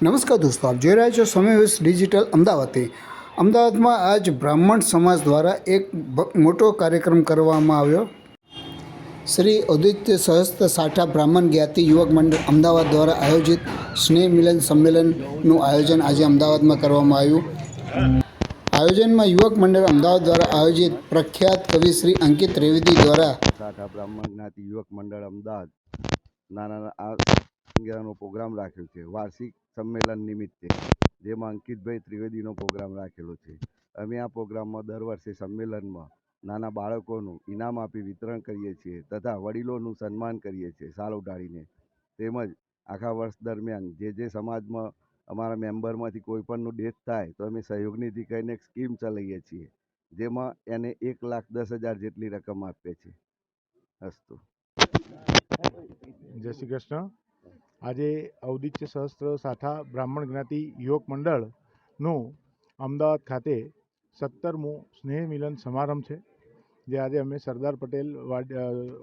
નમસ્કાર દોસ્તો, આપ જોઈ રહ્યા છો સમય ડિજિટલ અમદાવાદથી. અમદાવાદમાં આજ બ્રાહ્મણ સમાજ દ્વારા એક મોટો કાર્યક્રમ કરવામાં આવ્યો. શ્રી ઔદિત્ય સહસ્ત્ર સાઠા બ્રાહ્મણ જ્ઞાતિ યુવક મંડળ અમદાવાદ દ્વારા આયોજિત સ્નેહ મિલન સંમેલનનું આયોજન આજે અમદાવાદમાં કરવામાં આવ્યું. આયોજનમાં યુવક મંડળ અમદાવાદ દ્વારા આયોજિત પ્રખ્યાત કવિ શ્રી અંકિત ત્રિવેદી દ્વારા સાઠા બ્રાહ્મણ જ્ઞાતિ યુવક મંડળ અમદાવાદ નાના અંગેનો પ્રોગ્રામ રાખ્યો છે વાર્ષિક સંમેલન નિમિત્તે, જેમાં અંકિતભાઈ ત્રિવેદીનો પ્રોગ્રામ રાખેલો છે. અમે આ પ્રોગ્રામમાં દર વર્ષે સંમેલનમાં નાના બાળકોનું ઇનામ આપી વિતરણ કરીએ છીએ તથા વડીલોનું સન્માન કરીએ છીએ શાલ ઉડાડીને. તેમજ આખા વર્ષ દરમિયાન જે સમાજમાં અમારા મેમ્બરમાંથી કોઈ પણનું ડેથ થાય તો અમે સહયોગનિધિ કહીને એક સ્કીમ ચલાવીએ છીએ, જેમાં એને 1,10,000 જેટલી રકમ આપીએ છીએ. અસ્તુ. જય શ્રી કૃષ્ણ. આજે ઔદિત્ય સહસ્ત્ર સાઠા બ્રાહ્મણ જ્ઞાતિ યુવક મંડળનું અમદાવાદ ખાતે 17મું સ્નેહ મિલન સમારંભ છે, જે આજે અમે સરદાર પટેલ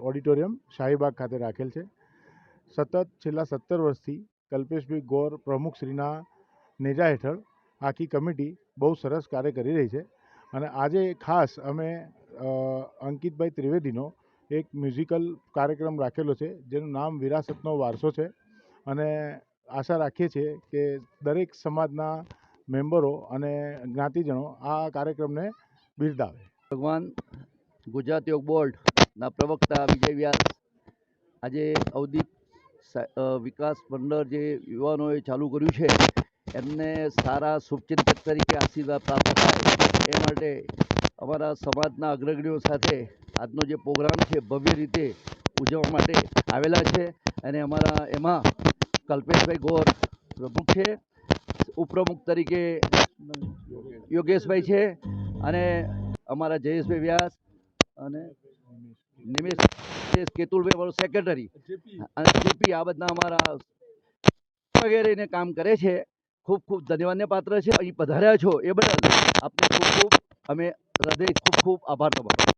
ઓડિટોરિયમ શાહીબાગ ખાતે રાખેલ છે. સતત છેલ્લા 17 વર્ષથી કલ્પેશભાઈ ગોર પ્રમુખશ્રીના નેજા હેઠળ આખી કમિટી બહુ સરસ કાર્ય કરી રહી છે. અને આજે ખાસ અમે અંકિતભાઈ ત્રિવેદીનો એક મ્યુઝિકલ કાર્યક્રમ રાખેલો છે, જેનું નામ વિરાસતનો વારસો છે. અને આશા રાખીએ છીએ કે દરેક સમાજના મેમ્બરો અને જ્ઞાતિજનો આ કાર્યક્રમને બિરદાવે. ભગવાન ગુજરાત યોગ બોર્ડના પ્રવક્તા વિજય વ્યાસ આજે અવધિત વિકાસ મંડળ જે યુવાનોએ ચાલુ કર્યું છે એમને સારા શુભચિંતક તરીકે આશીર્વાદ પ્રાપ્ત થાય એ માટે અમારા સમાજના અગ્રણીઓ સાથે આજનો જે પ્રોગ્રામ છે ભવ્ય રીતે ઉજવવા માટે આવેલા છે. અને અમારા એમાં કલ્પેશભાઈ ગોર પ્રમુખ છે, ઉપપ્રમુખ તરીકે યોગેશભાઈ છે, અને અમારા જયેશભાઈ વ્યાસ અને નિમેશ કેતુલભાઈ અમારો સેક્રેટરી અને જેપી આ બધા અમારા વગેરેને કામ કરે છે. ખૂબ ખૂબ ધન્યવાદને પાત્ર છે. અહીં પધાર્યા છો એ બદલ આપને ખૂબ ખૂબ અમે હૃદય ખૂબ ખૂબ આભાર તમારો.